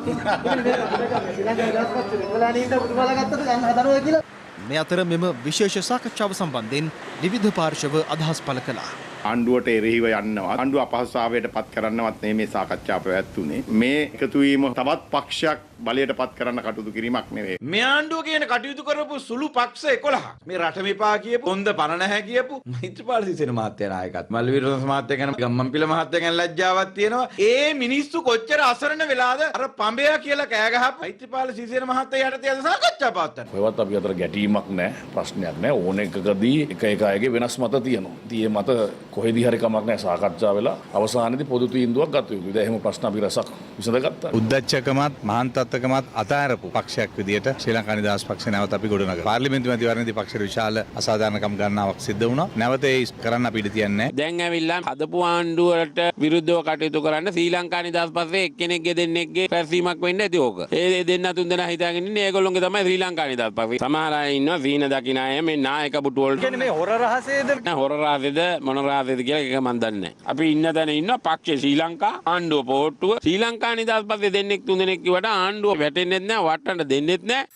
මේ අතර මෙම විශේෂ සාකච්ඡාව සම්බන්ධයෙන් විවිධ පාර්ශව අදහස් පළ කළා. ආණ්ඩුවට එරෙහිව යන්නවත් ආණ්ඩුව අපහසුතාවයට පත් කරන්නවත් මේ සාකච්ඡා පැවැත්වුනේ. මේ එකතු වීම තවත් පක්ෂයක් බලයට පත් කරන්න කටයුතු කිරීමක් නෙවෙයි. මේ ආණ්ඩුව කියන කටයුතු කරපු සුළු පක්ෂ 11ක්. මේ රට මෙපා කියපු හොඳ පණ නැහැ කියපු මෛත්‍රීපාල සිරිසේන මහත්තයා නායකත්. මල්ලි විරෝධ මහත්තයා ගැන ගම්මන්පිල මහත්තයා ගැන ලැජ්ජාවක් තියෙනවා. ඒ මිනිස්සු කොච්චර අසරණ වෙලාද අර පඹයා කියලා කෑ ගහපු මෛත්‍රීපාල සිරිසේන මහත්තයා යටතේ අද සාකච්ඡා පවත්වන්න. ඔයවත් අපි අතර ගැටීමක් නැහැ, ප්‍රශ්නයක් නැහැ. ඕන එකකදී එක එක අයගේ වෙනස් මත තියෙනවා. ඉතින් මේ මත කොහෙදී හරි කමක් නැහැ, සාකච්ඡා වෙලා අවසානයේදී පොදු තීන්දුවක් ගත යුතුයි. දැන් එහෙම ප්‍රශ්න අපි රසක් විසඳගත්තා. උද්දච්චකමත් මහාන්තත්වකමත් අතාරපු පක්ෂයක් විදියට ශ්‍රී ලංකා නිදහස් පක්ෂය නැවත අපි ගොඩනගා. පාර්ලිමේන්තු මැතිවරණයේදී පක්ෂයට විශාල අසාධාරණකම් ගණනාවක් සිද්ධ වුණා. නැවත ඒ කරන්න අපි ඉඩ තියන්නේ නැහැ. දැන් ඇවිල්ලා හදපු ආණ්ඩුවට විරුද්ධව කටයුතු කරන්න ශ්‍රී ලංකා නිදහස් පස්සේ එක්කෙනෙක්ගේ දෙන්නෙක්ගේ පැසීමක් වෙන්න ඇති ඕක. ඒ දෙන්න තුන් දෙනා හිතාගෙන ඉන්නේ ඒගොල්ලෝගේ තමයි ශ්‍රී ලංකා නිදහස් පස්සේ. සමහර අය ඉන්නවා සීන දකින්න අය මේ නායක පුටු වලට. කියන්නේ මේ හොර රහසේද? නෑ හොර රහසේද මොන රහසේද කියලා එක මන් දන්නේ නැහැ. අපි ඉන්න තැන ඉන්නවා පක්ෂේ ශ්‍රී ලංකා ආණ්ඩුව පොහොට්ටුව ශ්‍රී ලංකා නිදහස් පස්සේ දෙන්නෙක් තුන් දෙනෙක් කිව්වට ආණ්ඩුව වැටෙන්නේ නැහැ, වටන්න දෙන්නෙත් නැහැ.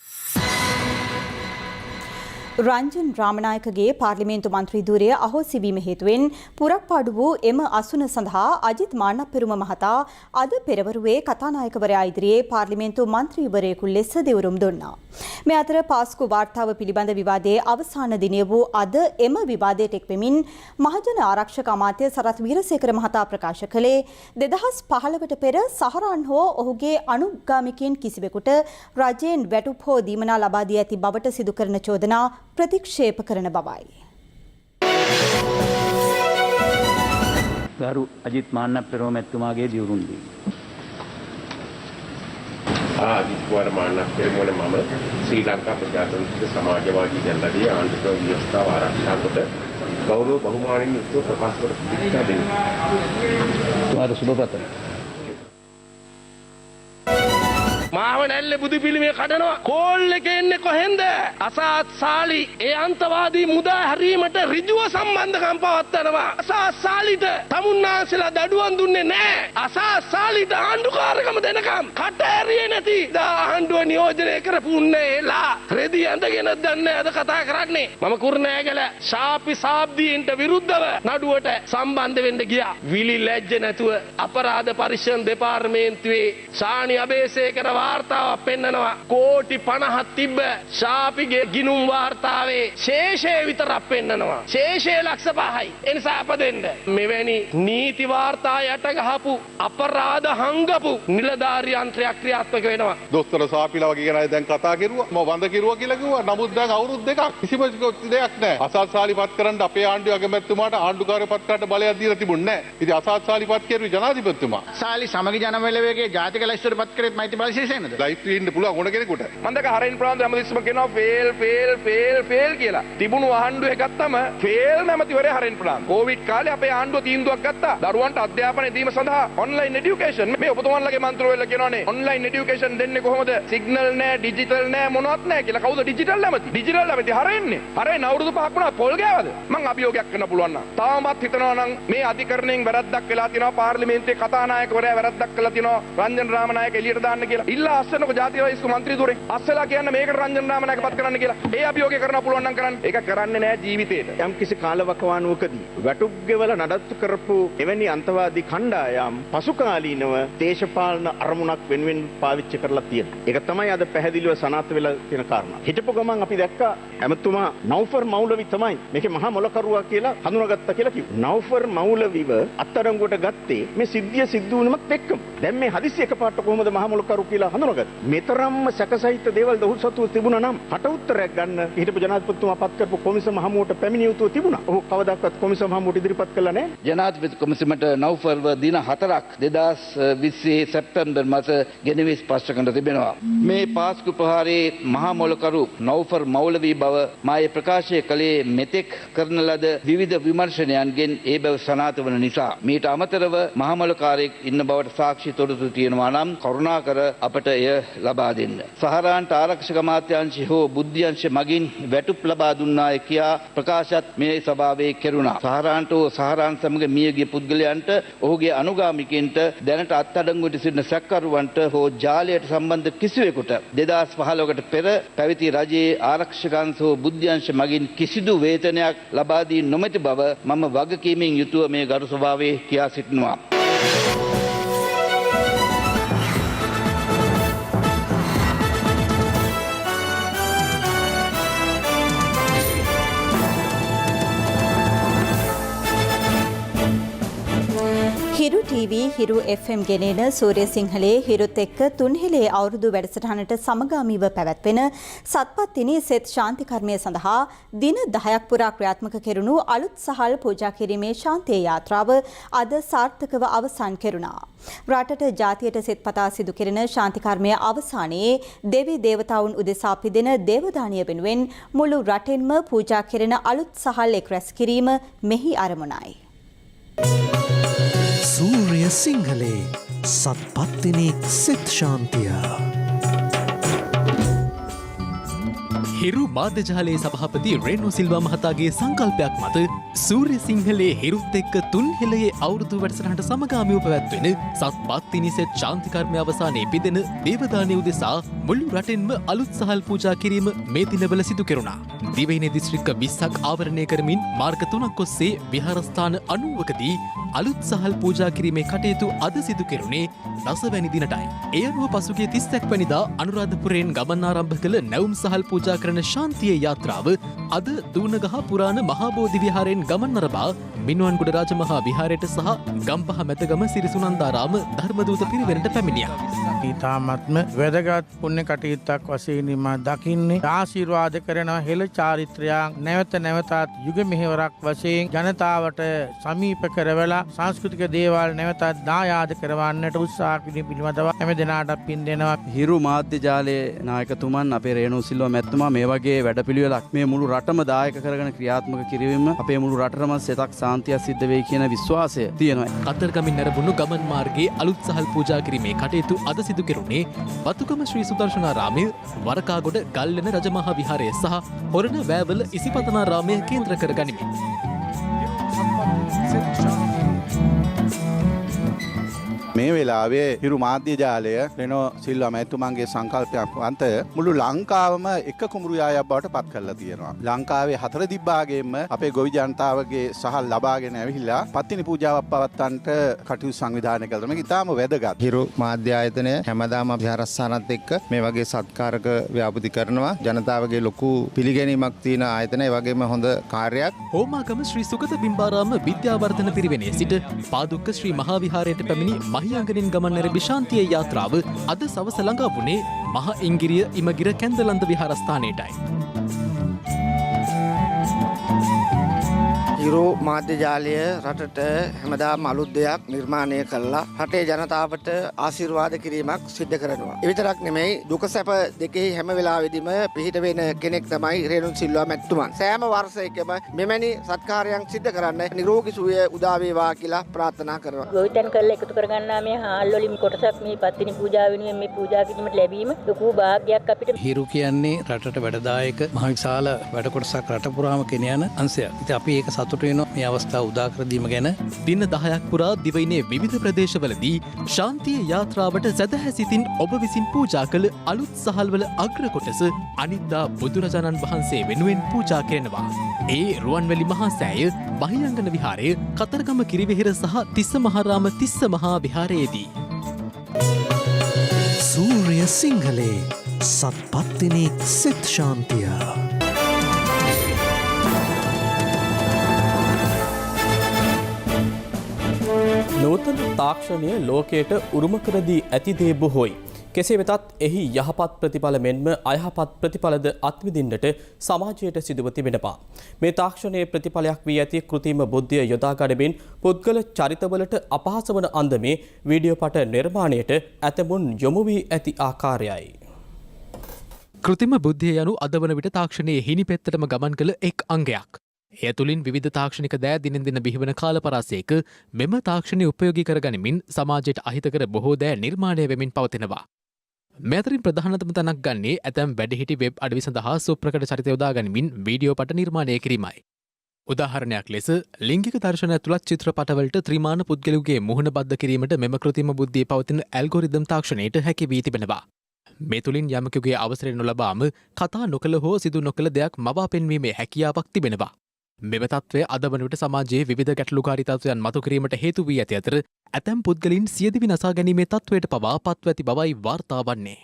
රංජන් රාමනායකගේ පාර්ලිමේන්තු මන්ත්‍රී ධුරය අහෝසි වීම හේතුවෙන් පුරක්පාඩු වූ එම අසුන සඳහා අජිත් මාන්නපෙරුම මහතා අද පෙරවරුවේ කතානායකවරයා ඉදිරියේ පාර්ලිමේන්තු මන්ත්‍රීවරයෙකු ලෙස දෙවරුම් දුන්නා. මේ අතර පාස්කු වාර්තාව පිළිබඳ විවාදයේ අවසාන දිනය වූ අද එම විවාදයට එක්වෙමින් මහජන ආරක්ෂක අමාත්‍ය සරත් වීරසේකර මහතා ප්‍රකාශ කළේ 2015ට පෙර සහරාන් හෝ ඔහුගේ අනුගාමිකයන් කිසිවෙකුට රජයෙන් වැටුප් හෝ දීමනා ලබා දී ඇති බවට සිදු කරන චෝදනා ප්‍රතික්ෂේප කරන බවයි. ගරු අජිත් මාන්නපෙරුම මැතිතුමාගේ දියුරුම් දීම. අජිත් කුමාර මාන්නපෙරුමනේ මම ශ්‍රී ලංකා ප්‍රජාතන්ත්‍රික සමාජවාදී ජනතාවගේ ආණ්ඩුක ව්‍යවස්ථාව ආරක්ෂා කොට ගෞරව බහුමානින් යුක්තව ප්‍රකාශ කර තිබෙනවා. තුමාට සුබ පතමි. මාව නැල්ලේ බුදු පිළිමේ කඩනවා. කෝල් එකේ එන්නේ කොහෙන්ද? අසාත් සාලි ඒ අන්තවාදී මුදා හැරීමට ඍජුව සම්බන්ධකම් පවත්වනවා. අසාත් සාලිට තමුන්නාන්සලා දඩුවම් දුන්නේ නැහැ. අසාත් සාලිට ආණ්ඩුකාරකම දෙනකම් කට ඇරියේ නැති ආණ්ඩුව නියෝජනය කරපු උන්නේලා රෙදි ඇඳගෙන දන්නේ අද කතා කරන්නේ. මම කුරුණෑගල ශාපි සාබ්දීන්ට විරුද්ධව නඩුවට සම්බන්ධ වෙන්න ගියා. විලි ලැජ්ජ නැතුව අපරාධ පරීක්ෂණ දෙපාර්තමේන්තුවේ ශානි අබේසේකර වාර්තාවක් පෙන්නනවා. කෝටි 50ක් තිබ්බ ශාපිගේ ගිනුම් වාර්තාවේ ශේෂය විතරක් පෙන්නනවා. ශේෂය ලක්ෂ 5යි. ඒ නිසා අපදෙන්න මෙවැනි නීති වාර්තා යට ගහපු අපරාධ හංගපු නිලධාරී යන්ත්‍රයක් ක්‍රියාත්මක වෙනවා. දොස්තර සාපිලා වගේ කෙනා දැන් කතා කරුවා. මම වඳ කිරුවා කියලා කිව්වා. නමුත් දැන් අවුරුදු දෙකක් කිසිම දෙයක් නැහැ. අසත්සාලිපත් කරන්න අපේ ආණ්ඩුවේ අගමැතිතුමාට ආණ්ඩුකාරයපත් කරන්න බලයක් දීලා තිබුණේ නැහැ. ඉතින් අසත්සාලිපත් කරුවේ ජනාධිපතිතුමා. සාලි සමගි ජනවලවේගේ ජාතික ලැයිස්තුවට පත් කරේත් මෛත්‍රීපාල සිරිසේනද? ලයිෆ් ඉන්න පුළුවන් ඕන කෙනෙකුට. මම දැක හරින් ප්‍රාන්ත හැමතිස්සම කියනවා ෆේල් කියලා. තිබුණු ආණ්ඩුවේ ගත්තම ෆේල් නැමතිවරේ හරින් ප්‍රාන්ත. කොවිඩ් කාලේ අපේ ආණ්ඩුව තීන්දුවක් ගත්තා. දරුවන්ට අධ්‍යාපනය දීම සඳහා ඔන්ලයින් එඩියුකේෂන්. මේ ඔබතුමන්ලගේ මන්ත්‍රවල කියනවානේ ඔන්ලයින් එඩියුකේෂන් දෙන්නේ කොහොමද? සිග්නල් නැහැ, ඩිජිටල් නැහැ, මොනවත් නැහැ කියලා. කවුද ඩිජිටල් නැමති? ඩිජිටල් නැමති හරින්නේ. හරින් අවුරුදු 5ක් වුණා පොල් ගෑවද? මම අභියෝගයක් කරන්න පුළුවන් නම්. තාමත් හිතනවා නම් මේ අධිකරණයෙන් වැරද්දක් වෙලා තියෙනවා, පාර්ලිමේන්තුවේ කතානායකවරයා වැරද්දක් කළා තියෙනවා, රංජන් රාමනායක එළියට දාන්න කියලා. ඉල්ලා අස්සනක ජාතික වෛද්‍ය මන්ත්‍රී ධුරේ අස්සලා කියන්න මේකට රංජන් රාමනායක පත් කරන්න කියලා. ඒ අභියෝගය කරන්න පුළුවන් නම් කරන්න. ඒක කරන්නේ නැහැ ජීවිතේට. යම් කිසි කාලවකවානුවකදී වැටුප් ගෙවල නඩත්තු කරපු එවැනි අන්තවාදී කණ්ඩායම් පසුකාලීනව දේශපාලන අරමුණක් වෙනුවෙන් පාවිච්චි කරලා තියෙනවා. ඒක තමයි අද පැහැදිලිව සනාථ වෙලා තියෙන කාරණා. හිටපු ගමන් අපි දැක්කා ඇමතුමා නෞෆර් මෞලවි තමයි මේකේ මහා මොලකරුවා කියලා හඳුනාගත්තා කියලා කිව්වා. නෞෆර් මෞලවිව අත්අඩංගුවට ගත්තේ මේ සිද්ධිය සිද්ධ වුණමත් එක්කම. දැන් මේ හදිස්සි එකපාරට කොහොමද මහා මොලකරු කියලා හඳුනගත්තා. මෙතරම්ම සැකසහිත දේවල් ඔහු සතුව තිබුණා නම් කට උත්තරයක් ගන්න හිටපු ජනාධිපතිතුමා පත් කරපු කොමිසම හමුවට පැමිණිය යුතු තිබුණා. ඔහු කවදාකවත් කොමිසම හමුවට ඉදිරිපත් කළා නැහැ. ජනාධිපති කොමිසමට නෞෆර්ව දින 4ක් 2020 සැප්තැම්බර් මාස ගෙනවී ස්පර්ශ කරන තිබෙනවා. මේ පාස්කු ප්‍රහාරයේ මහා මොලකරු නෞෆර් මෞලවී බව මායේ ප්‍රකාශය කළේ මෙතෙක් කරන ලද විවිධ විමර්ශනයන්ගෙන් ඒ බව සනාථ වන නිසා. මීට අමතරව මහා මොලකාරයෙක් ඉන්න බවට සාක්ෂි තොරතුරු තියෙනවා නම් කරුණාකර අපට එය ලබා දෙන්න. සහරාන්ට ආරක්ෂක අමාත්‍යාංශය හෝ බුද්ධ්‍යංශ මගින් වැටුප් ලබා දුන්නාය කියා ප්‍රකාශත් මේ සභාවේ කෙරුණා. සහරාන්ට හෝ සහරාන් සමග මියගිය පුද්ගලයන්ට ඔහුගේ අනුගාමිකයින්ට දැනට අත්අඩංගුවට සිටින සැකකරුවන්ට හෝ ජාලයට සම්බන්ධ කිසිවෙකුට 2015කට පෙර පැවති රජයේ ආරක්ෂකංශ හෝ බුද්ධ්‍යංශ මගින් කිසිදු වේතනයක් ලබා දී නොමැති බව මම වගකීමෙන් යුතුව මේ ගරු සභාවේ කියා සිටිනවා. හිරු TV හිරු FM ගෙනෙන සූර්ය සිංහලේ හිරුත් එක්ක තුන්හෙලේ අවුරුදු වැඩසටහනට සමගාමීව පැවැත්වෙන සත්පත්තිනි සෙත් ශාන්ති කර්මය සඳහා දින 10ක් පුරා ක්‍රියාත්මක කෙරුණු අලුත් සහල් පූජා කිරීමේ ශාන්තිය යාත්‍රාව අද සාර්ථකව අවසන් කෙරුණා. රටට ජාතියට සෙත් පතා සිදු කෙරෙන ශාන්ති කර්මය අවසානයේ දෙවි දේවතාවුන් උදෙසා පිදෙන දේවදානිය වෙනුවෙන් මුළු රටෙන්ම පූජා කෙරෙන අලුත් සහල් එක් රැස් කිරීම මෙහි අරමුණයි. සූර්ය සිංහලේ සත්පත්තිනි සෙත් ශාන්තිය. හිරු මාධ්‍යජාලයේ සභාපති රේනු සිල්වා මහතාගේ සංකල්පයක් මත සූර්ය සිංහලේ හිරුත් එක්ක තුන්හෙලයේ අවුරුදු වැඩසටහනට සමගාමීව පැවැත්වෙන සත්පත්තිනි සෙත් ශාන්ති කර්මය අවසානයේ පිදෙන දේවදානිය උදෙසා මුළු රටෙන්ම අලුත් සහල් පූජා කිරීම මේ දිනවල සිදු කෙරුණා. දිවයිනේ දිස්ත්‍රික්ක 20ක් ආවරණය කරමින් මාර්ග 3ක් ඔස්සේ විහාරස්ථාන 90කදී අලුත් සහල් පූජා කිරීමේ කටයුතු අද සිදු කෙරුණේ 9 වැනි දිනටයි. ඒ අනුව පසුගිය 31 වැනිදා අනුරාධපුරයෙන් ගමන් ආරම්භ කළ නැවුම් සහල් පූජා කරන ශාන්තිය යාත්‍රාව අද දූනගහ පුරාණ මහා බෝධි විහාරයෙන් ගමන් නරඹා මිනුවන්ගොඩ රාජමහා විහාරයට සහ ගම්පහ මැතගම සිරිසුනන්දාරාම ධර්මදූත පිරිවෙනට පැමිණියා. ඊ타මත්ම වැදගත් පුණ්‍ය කටයුත්තක් වශයෙන් මා දකින්නේ ආශිර්වාද කරන හෙළ චාරිත්‍රයක් නැවත නැවතත් යුග මෙහෙවරක් වශයෙන් ජනතාවට සමීප කරවලා සංස්කෘතික දේවල් නැවතත් දායාද කරවන්නට උත්සාහ කිරීම පිළිබඳව හැම දිනකට පින් දෙනවා. හිරු මාධ්‍ය ජාලයේ නායකතුමන් අපේ රේණු සිල්වා මැතිතුමා මේ වගේ වැඩපිළිවෙලක් මේ මුළු රටම දායක කරගෙන ක්‍රියාත්මක කිරීම අපේ මුළු රටටම සෙතක් සාන්තියක් සිද්ධ වෙයි කියන විශ්වාසය තියෙනවා. කතරගමින් නැරඹුණු ගමන් මාර්ගයේ අලුත් සහල් පූජා කිරීමේ කටයුතු අද සිදු කෙරුණේ වතුගම ශ්‍රී සුදර්ශනාරාමයේ වරකාගොඩ ගල්ලෙන රජමහා විහාරය සහ හොරණ වෑවල ඉසිපතනාරාමය කේන්ද්‍ර කර ගනිමින්. මේ වෙලාවේ හිරු මාධ්‍ය ජාලය රෙනෝ සිල්වා මැතිතුමන්ගේ සංකල්පයක් අන්තය මුළු ලංකාවම එක කුමරු යායක් බවට පත් කරලා තියෙනවා. ලංකාවේ 4 දිබ්බාගෙම අපේ ගොවි ජනතාවගේ සහල් ලබාගෙන ඇවිල්ලා පත්තිනි පූජාවක් පවත්වන්නට කටයුතු සංවිධානය කළා. මේක ඉතාම වැදගත්. හිරු මාධ්‍ය ආයතනය හැමදාම විහාරස්ථානත් එක්ක මේ වගේ සත්කාරක ව්‍යාපෘති කරනවා. ජනතාවගේ ලොකු පිළිගැනීමක් තියෙන ආයතනය. ඒ වගේම හොඳ කාර්යයක්. හෝමාගම ශ්‍රී සුගත බිම්බාරාම විද්‍යාවර්ධන පිරිවෙනේ සිට පාදුක්ක ශ්‍රී මහා විහාරයට පැමිණි මහියංගනින් ගමන් නැරඹි ශාන්තිය යාත්‍රාව අද සවස ළඟා වුණේ මහ ඉංගිරිය ඉමගිර කැන්දලන්ද විහාරස්ථානයටයි. හිරු මාධ්‍ය ජාලය රටට හැමදාම අලුත් දෙයක් නිර්මාණය කළා රටේ ජනතාවට ආශිර්වාද කිරීමක් සිද්ධ කරනවා. ඒ විතරක් නෙමෙයි දුක සැප දෙකේ හැම වෙලාවෙදිම පිහිට වෙන කෙනෙක් තමයි රේණු සිල්වා මැතිතුමන්. සෑම වර්ෂයකම මෙවැනි සත්කාරයන් සිද්ධ කරන්න නිරෝගී සුවය උදා වේවා කියලා ප්‍රාර්ථනා කරනවා. ගොවිතැන් කරලා එකතු කරගන්නා මේ හාල් වලින් කොටසක් මේ පත්තිනි පූජා වෙනුවෙන් මේ පූජා කිරීමට ලැබීම ලොකු භාග්‍යයක් අපිට. හිරු කියන්නේ රටට වැඩදායක මහ විශාල වැඩ කොටසක් රට පුරාම ගෙන යන අංශයක්. ඉතින් අපි ඒක සතුටු වෙනවා මේ අවස්ථාව උදා කර දීම ගැන. දින 10ක් පුරා දිවයිනේ විවිධ ප්‍රදේශවලදී ශාන්තිය යාත්‍රාවට සැදැහැසිතින් ඔබ විසින් පූජා කළ අලුත් සහල්වල අග්‍ර කොටස අනිද්දා බුදුරජාණන් වහන්සේ වෙනුවෙන් පූජා කරනවා. ඒ රුවන්වැලි මහා සෑය, මහියංගන විහාරය, කතරගම කිරිවෙහෙර සහ තිස්ස මහාරාම තිස්ස මහා විහාරයේදී. සූර්ය සිංහලේ සත්පත්තිනි සෙත් ශාන්තිය. නූතන තාක්ෂණය ලෝකයට උරුම කර දී ඇති දේ බොහෝයි. කෙසේ වෙතත් එහි යහපත් ප්‍රතිඵල මෙන්ම අයහපත් ප්‍රතිඵලද අත්විඳින්නට සමාජයට සිදුව තිබෙනවා. මේ තාක්ෂණයේ ප්‍රතිඵලයක් වී ඇති කෘත්‍රිම බුද්ධිය යොදා ගනිමින් පුද්ගල චරිතවලට අපහාස වන අන්දමේ වීඩියෝ පට නිර්මාණයට ඇතමුන් යොමු වී ඇති ආකාරයයි. කෘතිම බුද්ධිය යනු අද වන විට තාක්ෂණයේ හිණි පෙත්තටම ගමන් කළ එක් අංගයක්. එය තුළින් විවිධ තාක්ෂණික දෑ දිනෙන් දින බිහිවන කාලපරාසයක මෙම තාක්ෂණය උපයෝගී කරගනිමින් සමාජයට අහිතකර බොහෝ දෑ නිර්මාණය වෙමින් පවතිනවා. මෙතරින් ප්‍රධානතම තැනක් ගන්නේ ඇතැම් වැඩිහිටි වෙබ් අඩවි සඳහා සුප්‍රකට චරිත යොදා ගනිමින් වීඩියෝ පට නිර්මාණය කිරීමයි. උදාහරණයක් ලෙස ලිංගික දර්ශන ඇතුළත් චිත්‍රපටවලට ත්‍රිමාන පුද්ගලයකුගේ මුහුණ බද්ධ කිරීමට මෙම කෘත්‍රිම බුද්ධියේ පවතින ඇල්ගොරිදම් තාක්ෂණයට හැකි වී තිබෙනවා. මේ තුළින් යමකෙකුගේ අවසරය නොලබාම කතා නොකළ හෝ සිදු නොකළ දෙයක් මවා පෙන්වීමේ හැකියාවක් තිබෙනවා. මෙම තත්ත්වය අද වන විට සමාජයේ විවිධ ගැටලුකාරී තත්ත්වයන් මතු කිරීමට හේතු වී ඇති අතර ඇතැම් පුද්ගලයින් සියදිවි නසා ගැනීමේ තත්ත්වයට පවා පත්ව ඇති බවයි වාර්තා වන්නේ.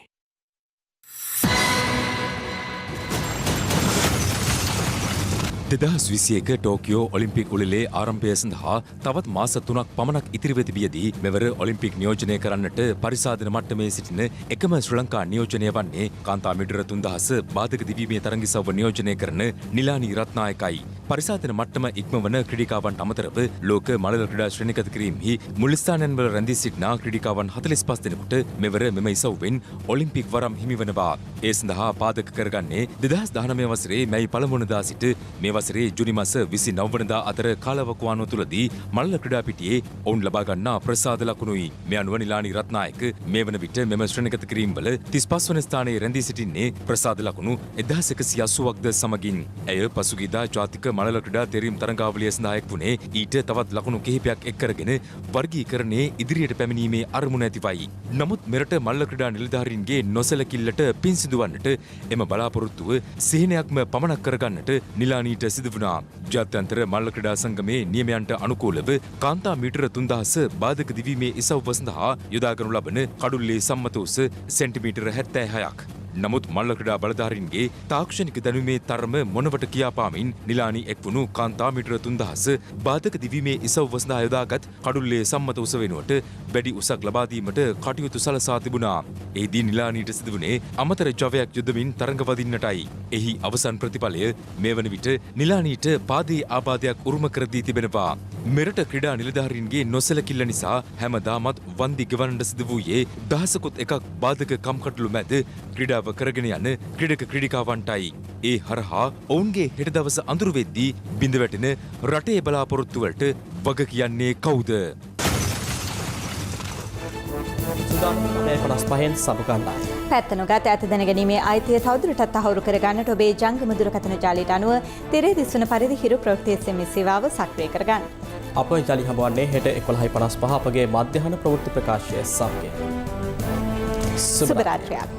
දෙදහස් 21 ටෝකියෝ ඔලිම්පික් උළෙලේ ආරම්භය සඳහා තවත් මාස 3ක් පමණක් ඉතිරිව තිබියදී මෙවර ඔලිම්පික් නියෝජනය කරන්නට පරිසාදන මට්ටමේ සිටින එකම ශ්‍රී ලංකා නියෝජනය වන්නේ කාන්තා මීටර 3000 බාධක දිවීමේ තරඟිසව්ව නියෝජනය කරන නිලානි රත්නායකයි. පරිසාදන මට්ටම ඉක්මවන ක්‍රීඩිකාවන්ට අමතරව ලෝක මළල ක්‍රීඩා ශ්‍රේණිගත කිරීමෙහි මුල් ස්ථානයන් වල රැඳී සිටින ක්‍රීඩිකාවන් 45 දෙනෙකුට මෙවර මෙම ඉසව්වෙන් ඔලිම්පික් වරම් හිමිවනවා. ඒ සඳහා පාදක කරගන්නේ 2019 වසරේ මැයි 1 වෙනිදා සිට මේ වසරේ ජුනි මාස 29 වෙනිදා අතර කාලවකවානුව තුලදී මල්ල ක්‍රීඩා පිටියේ ඔවුන් ලබා ගන්නා ප්‍රසාද ලකුණුයි. මේ අනුව නිලානි රත්නායක මේ වන විට මෙම ශ්‍රේණිගත කිරීම්වල 35 වන ස්ථානයේ රැඳී සිටින්නේ ප්‍රසාද ලකුණු 1180ක්ද සමගින්. ඇය පසුගියදා ජාතික මල්ල ක්‍රීඩා තෙරීම් තරඟාවලිය සඳහා එක් වුණේ ඊට තවත් ලකුණු කිහිපයක් එක් කරගෙන වර්ගීකරණයේ ඉදිරියට පැමිණීමේ අරමුණ ඇතිවයි. නමුත් මෙරට මල්ල ක්‍රීඩා නිලධාරීන්ගේ නොසැලකිල්ලට පින් සිදුවන්නට එම බලාපොරොත්තුව සිහිනයක්ම පමණක් කරගන්නට නිලානීට සිදු වුණා. ජාත්‍යන්තර මල්ල ක්‍රීඩා සංගමේ නියමයන්ට අනුකූලව කාන්තා මීටර 3000 බාධක දිවීමේ ඉසව්ව සඳහා යොදා ගනු ලබන කඩුල්ලේ සම්මත උස සෙන්ටිමීටර 76ක්. නමුත් මල්ල ක්‍රීඩා බලධාරීන්ගේ තාක්ෂණික දැනුමේ තරම මොනවට කියාපාමින් නිලානි එක්වුණු කාන්තා මීටර 3000 බාධක දිවීමේ ඉසව්ව සඳහා යොදාගත් කඩුල්ලේ සම්මත උස වෙනුවට වැඩි උසක් ලබා දීමට කටයුතු සලසා තිබුණා. එහිදී නිලානීට සිදුවුණේ අමතර ජවයක් යොදමින් තරඟ වදින්නටයි. එහි අවසන් ප්‍රතිඵලය මේ වන විට නිලානීට පාදයේ ආබාධයක් උරුම කර දී තිබෙනවා. මෙරට ක්‍රීඩා නිලධාරීන්ගේ නොසැලකිල්ල නිසා හැමදාමත් වන්දි ගෙවන්නට සිදු වූයේ දහසකුත් එකක් බාධක කම්කටොළු මැද ක්‍රීඩාව කරගෙන යන ක්‍රීඩක ක්‍රීඩිකාවන්ටයි. ඒ හරහා ඔවුන්ගේ හෙට දවස අඳුරු වෙද්දී බිඳ වැටෙන රටේ බලාපොරොත්තු වලට වග කියන්නේ කවුද? පැත්තනුගත් ඇත දැනගැනීමේ අයිතිය තවදුරටත් තහවුරු කරගන්නට ඔබේ ජංගම දුරකථන ජාලයට අනුව තිරේ දිස්වන පරිදි හිරු ප්‍රවෘත්ති SMS සේවාව සක්‍රිය කරගන්න. අප ජලි හමුවන්නේ හෙට 11:55 අපගේ මධ්‍යහන ප්‍රවෘත්ති ප්‍රකාශය සමග. සුබ රාත්‍රියක්.